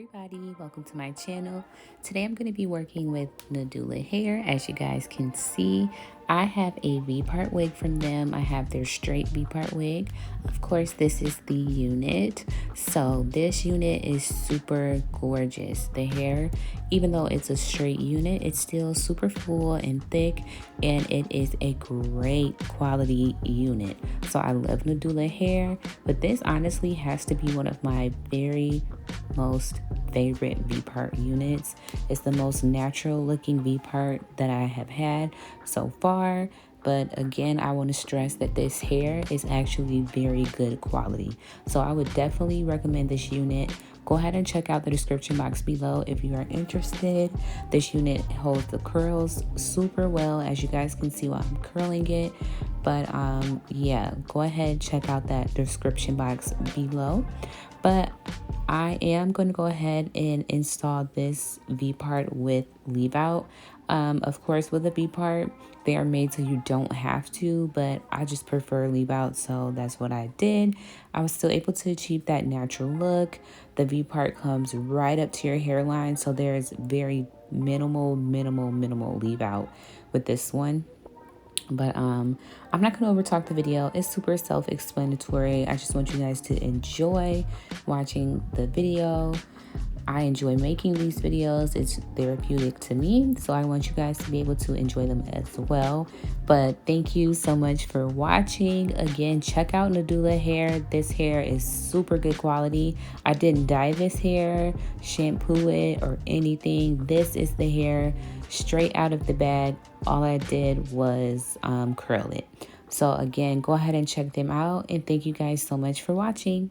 everybody, welcome to my channel. Today I'm going to be working with NadulaHair. As you guys can see, I have a V-part wig from them. I have their straight V-part wig. Of course, this is the unit. So this unit is super gorgeous. The hair, even though it's a straight unit, it's still super full and thick, and it is a great quality unit. So I love NadulaHair, but this honestly has to be one of my very most favorite V-part units. It's the most natural looking V-part that I have had so far. But again, I want to stress that this hair is actually very good quality. So I would definitely recommend this unit. Go ahead and check out the description box below if you are interested. This unit holds the curls super well, as you guys can see while I'm curling it. But yeah, go ahead, check out that description box below. But I am going to go ahead and install this V-part with leave out. Of course, with a V-part, they are made so you don't have to, but I just prefer leave out, so that's what I did. I was still able to achieve that natural look. The V-part comes right up to your hairline, so there's very minimal leave out with this one. But I'm not going to overtalk the video. It's super self-explanatory. I just want you guys to enjoy watching the video. I enjoy making these videos. It's therapeutic to me, so I want you guys to be able to enjoy them as well. But thank you so much for watching. Again, check out NadulaHair. This hair is super good quality. I didn't dye this hair, shampoo it, or anything. This is the hair straight out of the bag. All I did was curl it. So again, go ahead and check them out, and thank you guys so much for watching.